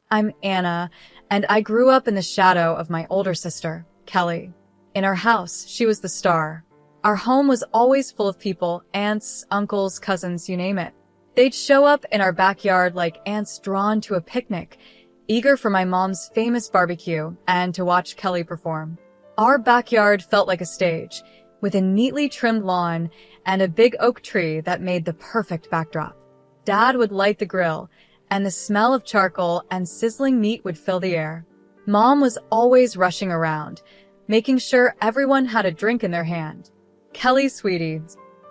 I'm Anna, and I grew up in the shadow of my older sister, Kelly. In our house, she was the star. Our home was always full of people, aunts, uncles, cousins, you name it. They'd show up in our backyard like ants drawn to a picnic, eager for my mom's famous barbecue and to watch Kelly perform. Our backyard felt like a stage, with a neatly trimmed lawn and a big oak tree that made the perfect backdrop. Dad would light the grill, and the smell of charcoal and sizzling meat would fill the air. Mom was always rushing around, making sure everyone had a drink in their hand. Kelly, sweetie,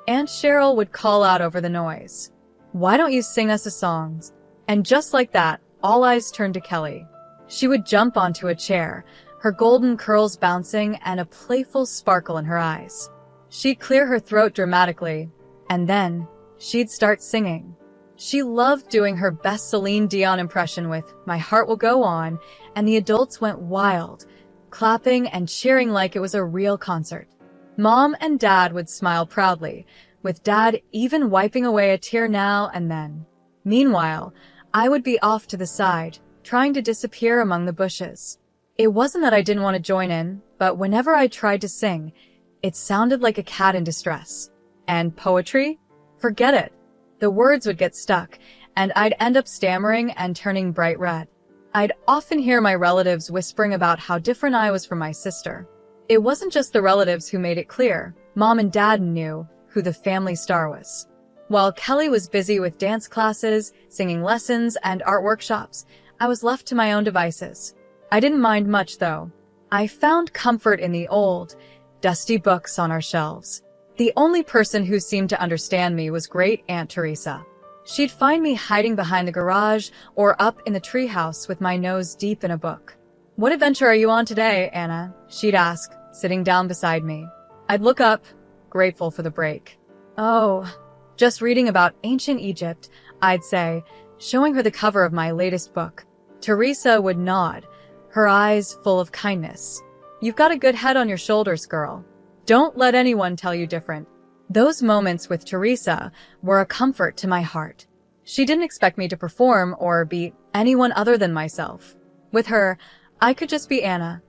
Aunt Cheryl would call out over the noise. Why don't you sing us a song? And just like that, all eyes turned to Kelly. She would jump onto a chair, her golden curls bouncing and a playful sparkle in her eyes. She'd clear her throat dramatically, and then she'd start singing. She loved doing her best Celine Dion impression with My Heart Will Go On, and the adults went wild, clapping and cheering like it was a real concert. Mom and Dad would smile proudly, with Dad even wiping away a tear now and then. Meanwhile, I would be off to the side, trying to disappear among the bushes. It wasn't that I didn't want to join in, but whenever I tried to sing, it sounded like a cat in distress. And poetry? Forget it. The words would get stuck, and I'd end up stammering and turning bright red. I'd often hear my relatives whispering about how different I was from my sister. It wasn't just the relatives who made it clear. Mom and Dad knew who the family star was. While Kelly was busy with dance classes, singing lessons, and art workshops, I was left to my own devices. I didn't mind much, though. I found comfort in the old, dusty books on our shelves. The only person who seemed to understand me was Great Aunt Teresa. She'd find me hiding behind the garage or up in the treehouse with my nose deep in a book. "What adventure are you on today, Anna?" she'd ask, sitting down beside me. I'd look up, grateful for the break. "Oh, just reading about ancient Egypt," I'd say, showing her the cover of my latest book. Teresa would nod, her eyes full of kindness. "You've got a good head on your shoulders, girl. Don't let anyone tell you different." Those moments with Teresa were a comfort to my heart. She didn't expect me to perform or be anyone other than myself. With her, I could just be Anna,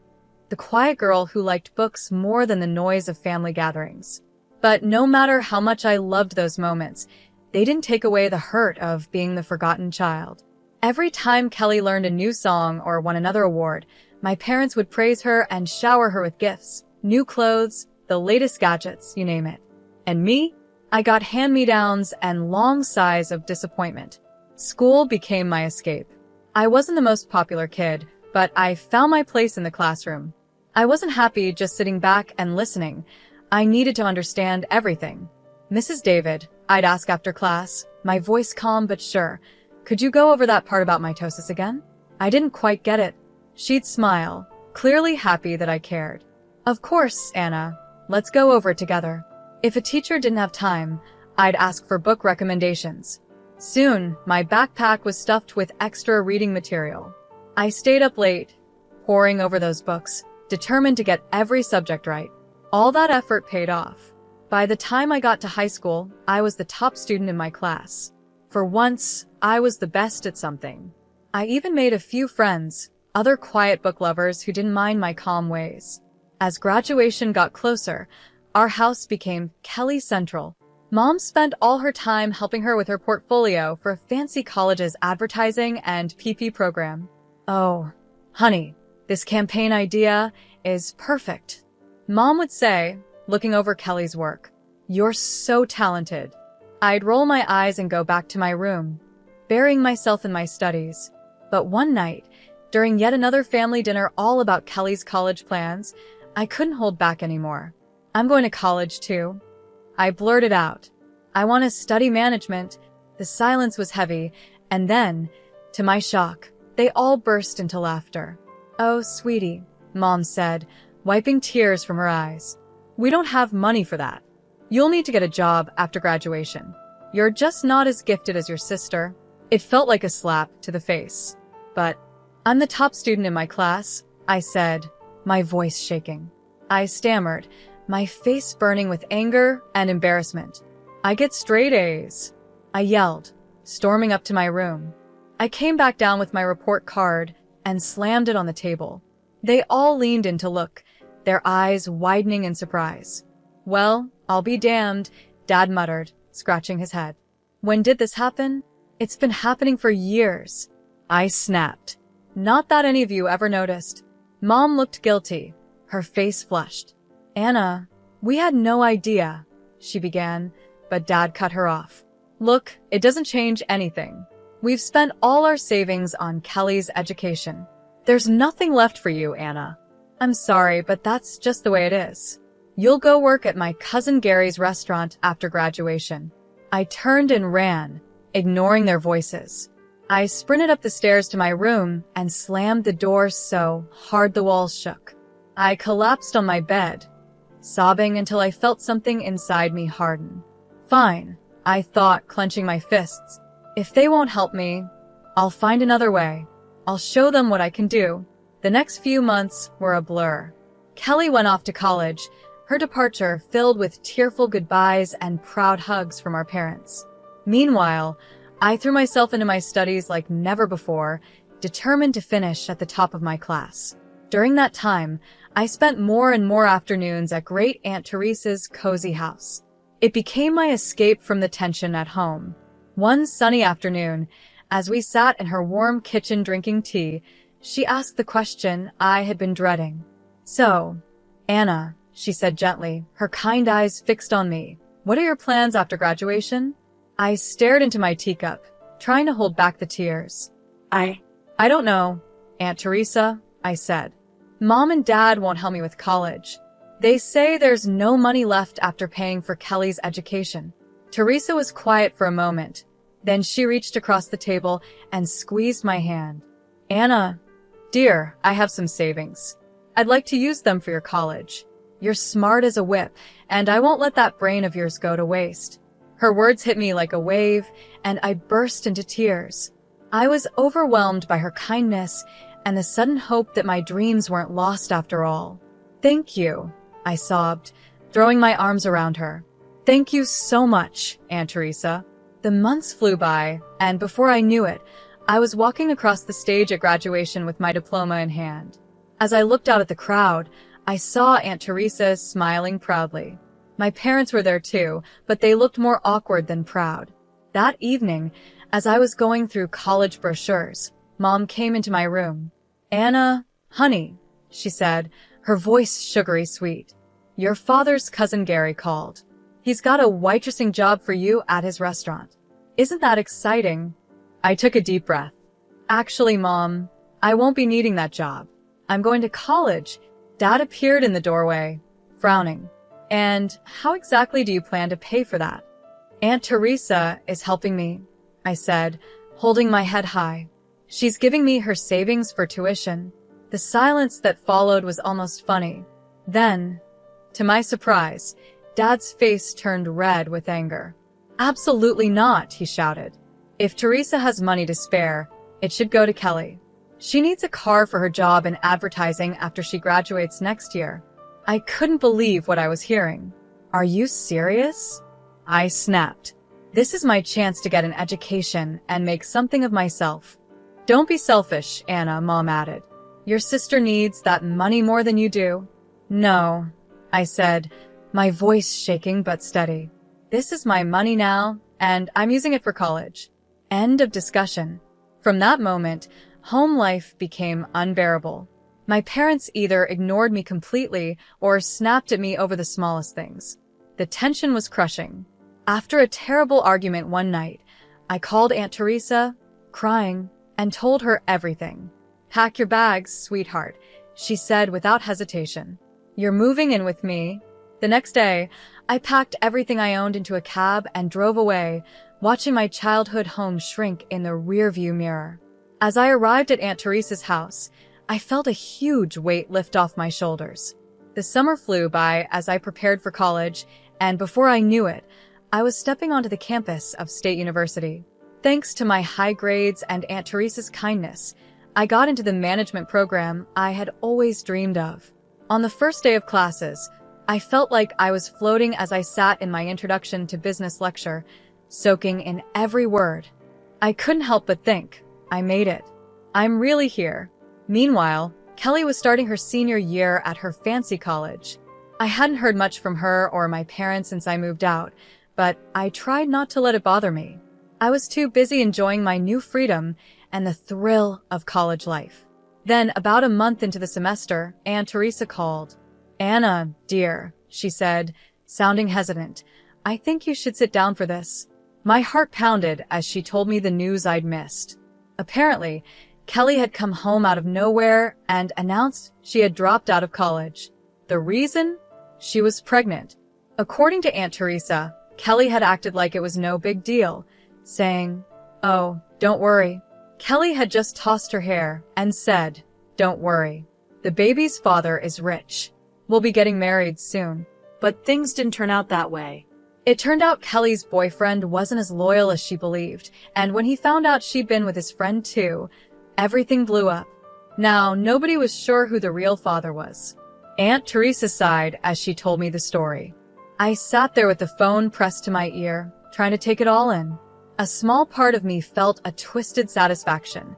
the quiet girl who liked books more than the noise of family gatherings. But no matter how much I loved those moments, they didn't take away the hurt of being the forgotten child. Every time Kelly learned a new song or won another award, my parents would praise her and shower her with gifts, new clothes, the latest gadgets, you name it. And me? I got hand-me-downs and long sighs of disappointment. School became my escape. I wasn't the most popular kid, but I found my place in the classroom. I wasn't happy just sitting back and listening. I needed to understand everything. "Mrs. David," I'd ask after class, my voice calm but sure, "could you go over that part about mitosis again?" I didn't quite get it. She'd smile, clearly happy that I cared. "Of course, Anna. Let's go over it together." If a teacher didn't have time, I'd ask for book recommendations. Soon, my backpack was stuffed with extra reading material. I stayed up late, poring over those books, determined to get every subject right. All that effort paid off. By the time I got to high school, I was the top student in my class. For once, I was the best at something. I even made a few friends, other quiet book lovers who didn't mind my calm ways. As graduation got closer, our house became Kelly Central. Mom spent all her time helping her with her portfolio for a fancy college's advertising and PP program. "Oh, honey, this campaign idea is perfect," Mom would say, looking over Kelly's work. "You're so talented." I'd roll my eyes and go back to my room, burying myself in my studies. But one night, during yet another family dinner all about Kelly's college plans, I couldn't hold back anymore. "I'm going to college too," I blurted out. "I want to study management." The silence was heavy, and then, to my shock, they all burst into laughter. "Oh, sweetie," Mom said, wiping tears from her eyes. "We don't have money for that. You'll need to get a job after graduation. You're just not as gifted as your sister." It felt like a slap to the face. "But I'm the top student in my class," I said, my voice shaking. I stammered, my face burning with anger and embarrassment. "I get straight A's," I yelled, storming up to my room. I came back down with my report card and slammed it on the table. They all leaned in to look, their eyes widening in surprise. "Well, I'll be damned," Dad muttered, scratching his head. "When did this happen?" "It's been happening for years," I snapped. "Not that any of you ever noticed." Mom looked guilty, her face flushed. "Anna, we had no idea," she began, but Dad cut her off. "Look, it doesn't change anything. We've spent all our savings on Kelly's education. There's nothing left for you, Anna. I'm sorry, but that's just the way it is. You'll go work at my cousin Gary's restaurant after graduation." I turned and ran, ignoring their voices. I sprinted up the stairs to my room and slammed the door so hard the walls shook. I collapsed on my bed, sobbing until I felt something inside me harden. "Fine," I thought, clenching my fists. "If they won't help me, I'll find another way. I'll show them what I can do." The next few months were a blur. Kelly went off to college, her departure filled with tearful goodbyes and proud hugs from our parents. Meanwhile, I threw myself into my studies like never before, determined to finish at the top of my class. During that time, I spent more and more afternoons at Great Aunt Teresa's cozy house. It became my escape from the tension at home. One sunny afternoon, as we sat in her warm kitchen drinking tea, she asked the question I had been dreading. "So, Anna," she said gently, her kind eyes fixed on me, "what are your plans after graduation?" I stared into my teacup, trying to hold back the tears. I don't know, Aunt Teresa," I said. "Mom and Dad won't help me with college. They say there's no money left after paying for Kelly's education." Teresa was quiet for a moment. Then she reached across the table and squeezed my hand. "Anna, dear, I have some savings. I'd like to use them for your college. You're smart as a whip, and I won't let that brain of yours go to waste." Her words hit me like a wave, and I burst into tears. I was overwhelmed by her kindness and the sudden hope that my dreams weren't lost after all. "Thank you," I sobbed, throwing my arms around her. "Thank you so much, Aunt Teresa." The months flew by, and before I knew it, I was walking across the stage at graduation with my diploma in hand. As I looked out at the crowd, I saw Aunt Teresa smiling proudly. My parents were there too, but they looked more awkward than proud. That evening, as I was going through college brochures, Mom came into my room. "Anna, honey," she said, her voice sugary sweet. "Your father's cousin Gary called. He's got a waitressing job for you at his restaurant. Isn't that exciting?" I took a deep breath. "Actually, Mom, I won't be needing that job. I'm going to college." Dad appeared in the doorway, frowning. "And how exactly do you plan to pay for that?" "Aunt Teresa is helping me," I said, holding my head high. "She's giving me her savings for tuition." The silence that followed was almost funny. Then, to my surprise, Dad's face turned red with anger. "Absolutely not," he shouted. "If Teresa has money to spare, it should go to Kelly. She needs a car for her job in advertising after she graduates next year." I couldn't believe what I was hearing. "Are you serious?" I snapped. "This is my chance to get an education and make something of myself." "Don't be selfish, Anna," Mom added. "Your sister needs that money more than you do." "No," I said, my voice shaking but steady. "This is my money now, and I'm using it for college." End of discussion. From that moment, home life became unbearable. My parents either ignored me completely or snapped at me over the smallest things. The tension was crushing. After a terrible argument one night, I called Aunt Teresa, crying, and told her everything. "Pack your bags, sweetheart," she said without hesitation. "You're moving in with me." The next day, I packed everything I owned into a cab and drove away, watching my childhood home shrink in the rearview mirror. As I arrived at Aunt Teresa's house, I felt a huge weight lift off my shoulders. The summer flew by as I prepared for college, and before I knew it, I was stepping onto the campus of State University. Thanks to my high grades and Aunt Teresa's kindness, I got into the management program I had always dreamed of. On the first day of classes, I felt like I was floating as I sat in my introduction to business lecture, soaking in every word. I couldn't help but think, I made it. I'm really here. Meanwhile, Kelly was starting her senior year at her fancy college. I hadn't heard much from her or my parents since I moved out, but I tried not to let it bother me. I was too busy enjoying my new freedom and the thrill of college life. Then, about a month into the semester, Aunt Teresa called. "Anna, dear," she said, sounding hesitant, "I think you should sit down for this." My heart pounded as she told me the news I'd missed. Apparently, Kelly had come home out of nowhere and announced she had dropped out of college. The reason? She was pregnant. According to Aunt Teresa, Kelly had acted like it was no big deal, saying, "Oh, don't worry." Kelly had just tossed her hair and said, "Don't worry. The baby's father is rich. We'll be getting married soon." But things didn't turn out that way. It turned out Kelly's boyfriend wasn't as loyal as she believed, and when he found out she'd been with his friend too, everything blew up. Now, nobody was sure who the real father was. Aunt Teresa sighed as she told me the story. I sat there with the phone pressed to my ear, trying to take it all in. A small part of me felt a twisted satisfaction.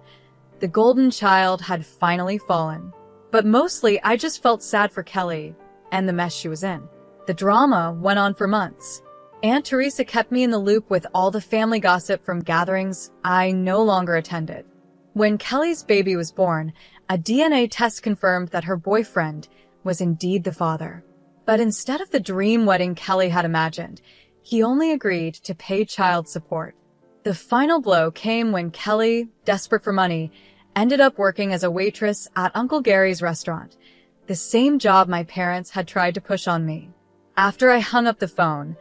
The golden child had finally fallen. But mostly, I just felt sad for Kelly and the mess she was in. The drama went on for months. Aunt Teresa kept me in the loop with all the family gossip from gatherings I no longer attended. When Kelly's baby was born, a DNA test confirmed that her boyfriend was indeed the father. But instead of the dream wedding Kelly had imagined, he only agreed to pay child support. The final blow came when Kelly, desperate for money, ended up working as a waitress at Uncle Gary's restaurant, the same job my parents had tried to push on me. After I hung up the phone,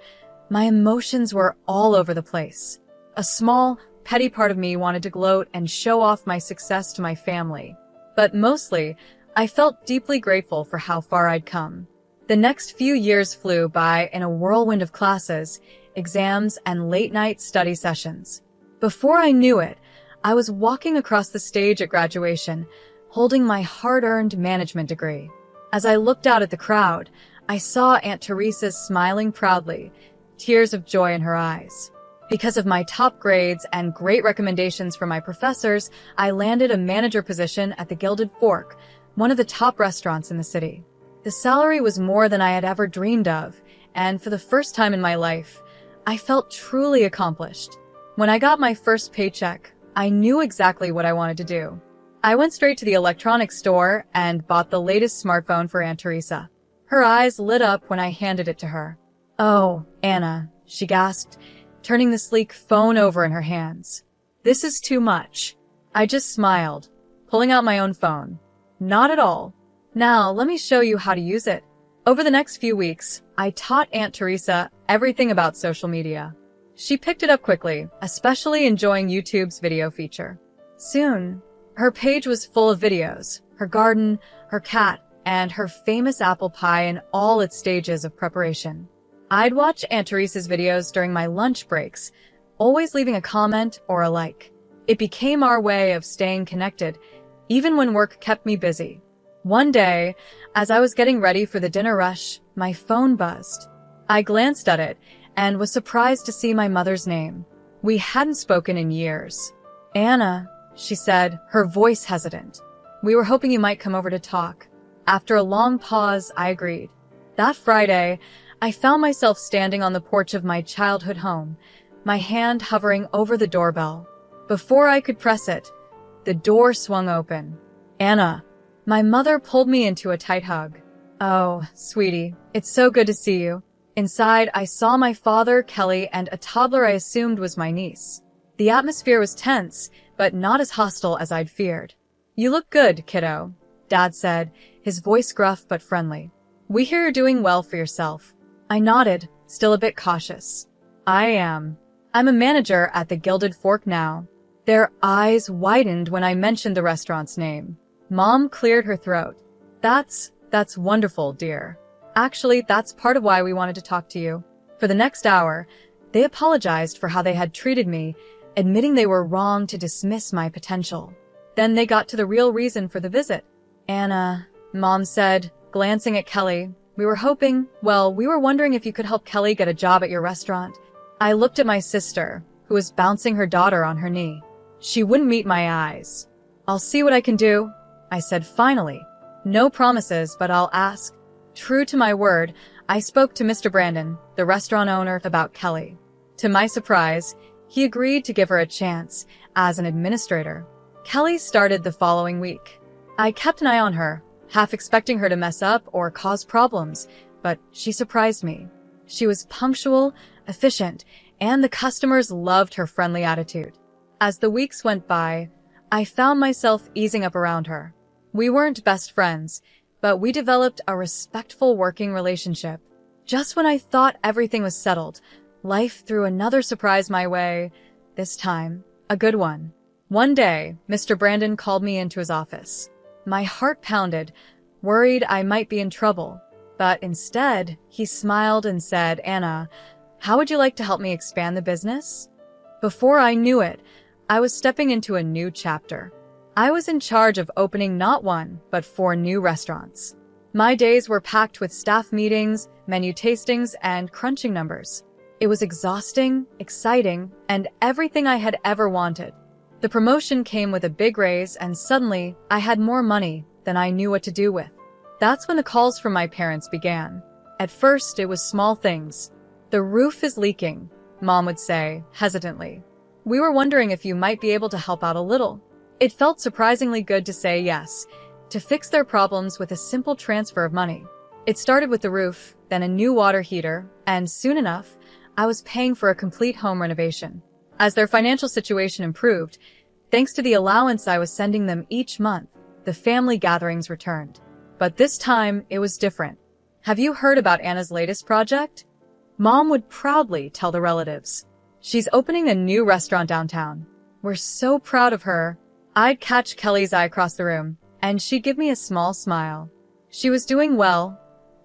my emotions were all over the place. A small, petty part of me wanted to gloat and show off my success to my family. But mostly, I felt deeply grateful for how far I'd come. The next few years flew by in a whirlwind of classes, exams, and late-night study sessions. Before I knew it, I was walking across the stage at graduation, holding my hard-earned management degree. As I looked out at the crowd, I saw Aunt Teresa's smiling proudly, tears of joy in her eyes. Because of my top grades and great recommendations from my professors, I landed a manager position at the Gilded Fork, one of the top restaurants in the city. The salary was more than I had ever dreamed of, and for the first time in my life, I felt truly accomplished. When I got my first paycheck, I knew exactly what I wanted to do. I went straight to the electronics store and bought the latest smartphone for Aunt Teresa. Her eyes lit up when I handed it to her. "Oh, Anna," she gasped, turning the sleek phone over in her hands. "This is too much." I just smiled, pulling out my own phone. "Not at all. Now, let me show you how to use it." Over the next few weeks, I taught Aunt Teresa everything about social media. She picked it up quickly, especially enjoying YouTube's video feature. Soon, her page was full of videos, her garden, her cat, and her famous apple pie in all its stages of preparation. I'd watch Aunt Teresa's videos during my lunch breaks, always leaving a comment or a like. It became our way of staying connected, even when work kept me busy. One day, as I was getting ready for the dinner rush, my phone buzzed. I glanced at it and was surprised to see my mother's name. We hadn't spoken in years. "Anna," she said, her voice hesitant. "We were hoping you might come over to talk." After a long pause, I agreed. That Friday, I found myself standing on the porch of my childhood home, my hand hovering over the doorbell. Before I could press it, the door swung open. "Anna." My mother pulled me into a tight hug. "Oh, sweetie, it's so good to see you." Inside, I saw my father, Kelly, and a toddler I assumed was my niece. The atmosphere was tense, but not as hostile as I'd feared. "You look good, kiddo," Dad said, his voice gruff but friendly. "We hear you're doing well for yourself." I nodded, still a bit cautious. "I am. I'm a manager at the Gilded Fork now." Their eyes widened when I mentioned the restaurant's name. Mom cleared her throat. That's wonderful, dear. Actually, that's part of why we wanted to talk to you." For the next hour, they apologized for how they had treated me, admitting they were wrong to dismiss my potential. Then they got to the real reason for the visit. "Anna," Mom said, glancing at Kelly, we were wondering if you could help Kelly get a job at your restaurant." I looked at my sister, who was bouncing her daughter on her knee. She wouldn't meet my eyes. "I'll see what I can do," I said finally. "No promises, but I'll ask." True to my word, I spoke to Mr. Brandon, the restaurant owner, about Kelly. To my surprise, he agreed to give her a chance as an administrator. Kelly started the following week. I kept an eye on her, half expecting her to mess up or cause problems, but she surprised me. She was punctual, efficient, and the customers loved her friendly attitude. As the weeks went by, I found myself easing up around her. We weren't best friends, but we developed a respectful working relationship. Just when I thought everything was settled, life threw another surprise my way, this time a good one. One day, Mr. Brandon called me into his office. My heart pounded, worried I might be in trouble. But instead, he smiled and said, "Anna, how would you like to help me expand the business?" Before I knew it, I was stepping into a new chapter. I was in charge of opening not one, but 4 new restaurants. My days were packed with staff meetings, menu tastings, and crunching numbers. It was exhausting, exciting, and everything I had ever wanted. The promotion came with a big raise, and suddenly I had more money than I knew what to do with. That's when the calls from my parents began. At first, it was small things. "The roof is leaking," Mom would say, hesitantly. "We were wondering if you might be able to help out a little." It felt surprisingly good to say yes, to fix their problems with a simple transfer of money. It started with the roof, then a new water heater, and soon enough, I was paying for a complete home renovation. As their financial situation improved, thanks to the allowance I was sending them each month, the family gatherings returned. But this time, it was different. "Have you heard about Anna's latest project?" Mom would proudly tell the relatives. "She's opening a new restaurant downtown. We're so proud of her." I'd catch Kelly's eye across the room, and she'd give me a small smile. She was doing well,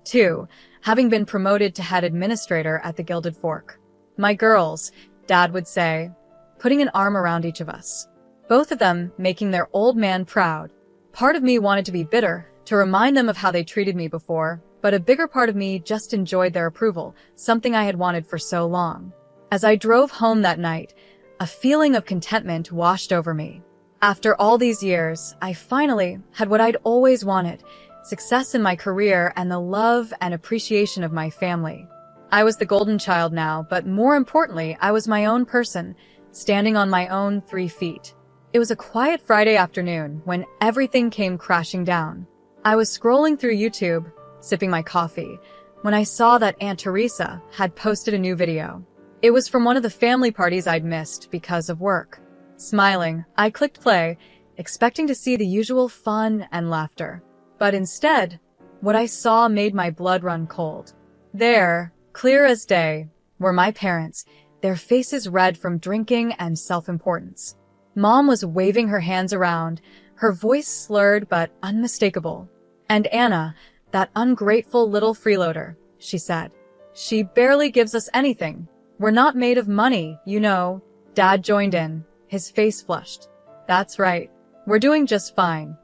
too, having been promoted to head administrator at the Gilded Fork. "My girls," Dad would say, putting an arm around each of us. Both of them making their old man proud. Part of me wanted to be bitter, to remind them of how they treated me before, but a bigger part of me just enjoyed their approval, something I had wanted for so long. As I drove home that night, a feeling of contentment washed over me. After all these years, I finally had what I'd always wanted, success in my career and the love and appreciation of my family. I was the golden child now, but more importantly, I was my own person, standing on my own 3 feet. It was a quiet Friday afternoon when everything came crashing down. I was scrolling through YouTube, sipping my coffee, when I saw that Aunt Teresa had posted a new video. It was from one of the family parties I'd missed because of work. Smiling, I clicked play, expecting to see the usual fun and laughter. But instead, what I saw made my blood run cold. There, clear as day, were my parents, their faces red from drinking and self-importance. Mom was waving her hands around, her voice slurred but unmistakable. "And Anna, that ungrateful little freeloader," she said. "She barely gives us anything. We're not made of money, you know." Dad joined in, his face flushed. "That's right. We're doing just fine.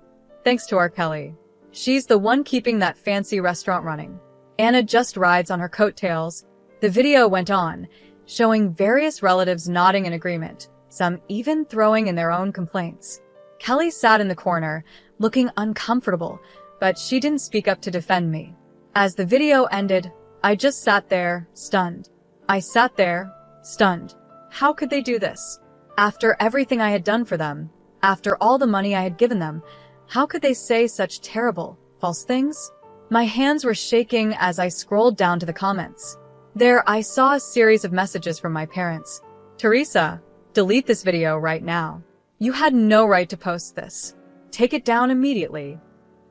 Thanks to our Kelly. She's the one keeping that fancy restaurant running. Anna just rides on her coattails." The video went on, showing various relatives nodding in agreement, some even throwing in their own complaints. Kelly sat in the corner, looking uncomfortable, but she didn't speak up to defend me. As the video ended, I just sat there, stunned. I sat there, stunned. How could they do this? After everything I had done for them, after all the money I had given them, how could they say such terrible, false things? My hands were shaking as I scrolled down to the comments. There I saw a series of messages from my parents. "Teresa, delete this video right now. You had no right to post this. Take it down immediately."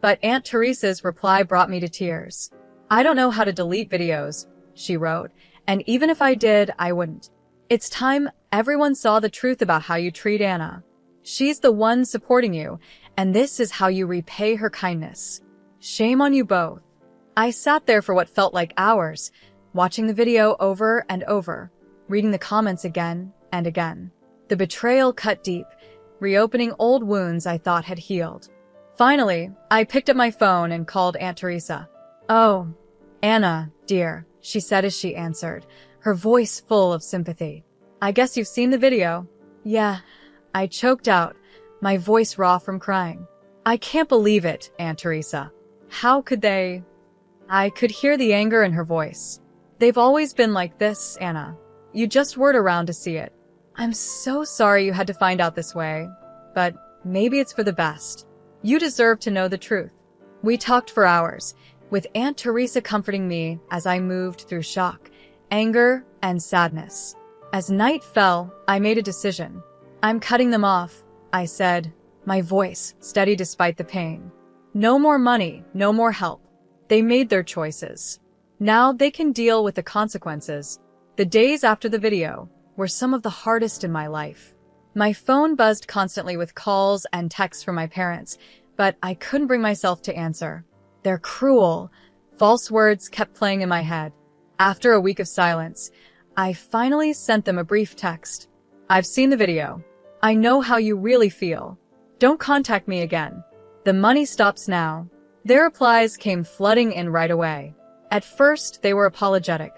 But Aunt Teresa's reply brought me to tears. "I don't know how to delete videos," she wrote, "and even if I did, I wouldn't. It's time everyone saw the truth about how you treat Anna. She's the one supporting you, and this is how you repay her kindness. Shame on you both." I sat there for what felt like hours, watching the video over and over, reading the comments again and again. The betrayal cut deep, reopening old wounds I thought had healed. Finally, I picked up my phone and called Aunt Teresa. "Oh, Anna, dear," she said as she answered, her voice full of sympathy. "I guess you've seen the video." "Yeah, I choked out, my voice raw from crying. I can't believe it, Aunt Teresa. How could they? I could hear the anger in her voice. They've always been like this, Anna. You just weren't around to see it. I'm so sorry you had to find out this way, but maybe it's for the best. You deserve to know the truth. We talked for hours, with Aunt Teresa comforting me as I moved through shock, anger, and sadness. As night fell, I made a decision. I'm cutting them off, I said, my voice steady despite the pain. No more money, no more help. They made their choices. Now they can deal with the consequences. The days after the video were some of the hardest in my life. My phone buzzed constantly with calls and texts from my parents, but I couldn't bring myself to answer. Their cruel, false words kept playing in my head. After a week of silence, I finally sent them a brief text. I've seen the video. I know how you really feel. Don't contact me again. The money stops now. Their replies came flooding in right away. At first, they were apologetic.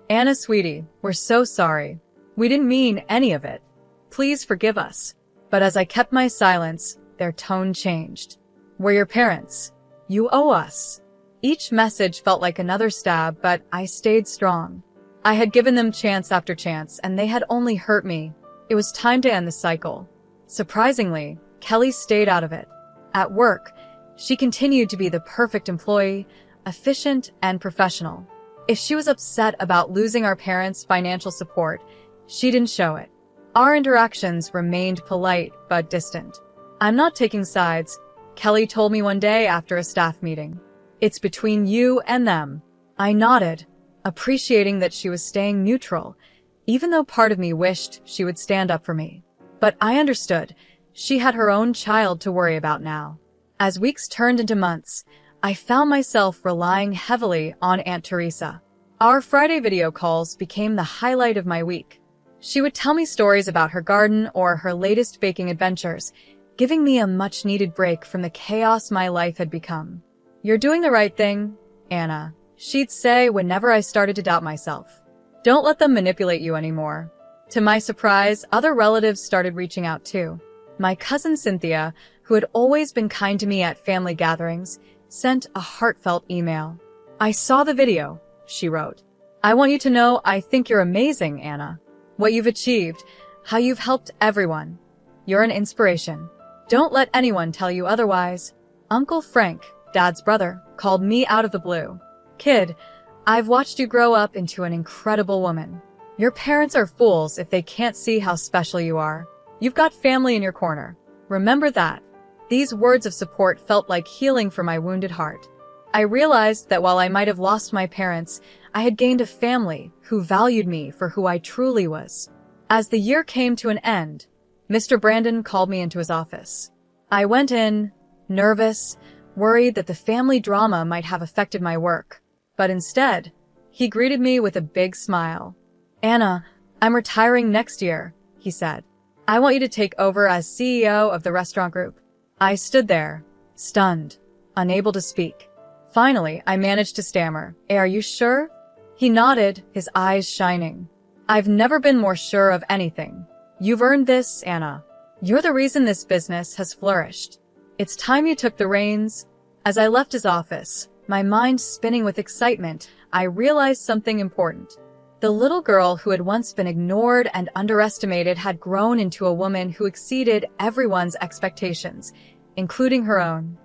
Anna, sweetie, we're so sorry. We didn't mean any of it. Please forgive us. But as I kept my silence, their tone changed. We're your parents. You owe us. Each message felt like another stab, but I stayed strong. I had given them chance after chance, and they had only hurt me. It was time to end the cycle. Surprisingly, Kelly stayed out of it. At work, she continued to be the perfect employee, efficient and professional. If she was upset about losing our parents' financial support, she didn't show it. Our interactions remained polite but distant. I'm not taking sides, Kelly told me one day after a staff meeting. It's between you and them. I nodded, appreciating that she was staying neutral, even though part of me wished she would stand up for me. But I understood. She had her own child to worry about now. As weeks turned into months, I found myself relying heavily on Aunt Teresa. Our Friday video calls became the highlight of my week. She would tell me stories about her garden or her latest baking adventures, giving me a much-needed break from the chaos my life had become. You're doing the right thing, Anna, she'd say whenever I started to doubt myself. Don't let them manipulate you anymore. To my surprise, other relatives started reaching out too. My cousin Cynthia, who had always been kind to me at family gatherings, sent a heartfelt email. I saw the video, she wrote. I want you to know I think you're amazing, Anna. What you've achieved, how you've helped everyone. You're an inspiration. Don't let anyone tell you otherwise. Uncle Frank, Dad's brother, called me out of the blue. Kid, I've watched you grow up into an incredible woman. Your parents are fools if they can't see how special you are. You've got family in your corner. Remember that. These words of support felt like healing for my wounded heart. I realized that while I might have lost my parents, I had gained a family who valued me for who I truly was. As the year came to an end, Mr. Brandon called me into his office. I went in, nervous, worried that the family drama might have affected my work. But instead, he greeted me with a big smile. Anna, I'm retiring next year, he said. I want you to take over as CEO of the restaurant group. I stood there, stunned, unable to speak. Finally, I managed to stammer. Are you sure? He nodded, his eyes shining. I've never been more sure of anything. You've earned this, Anna. You're the reason this business has flourished. It's time you took the reins. As I left his office, my mind spinning with excitement, I realized something important. The little girl who had once been ignored and underestimated had grown into a woman who exceeded everyone's expectations, including her own.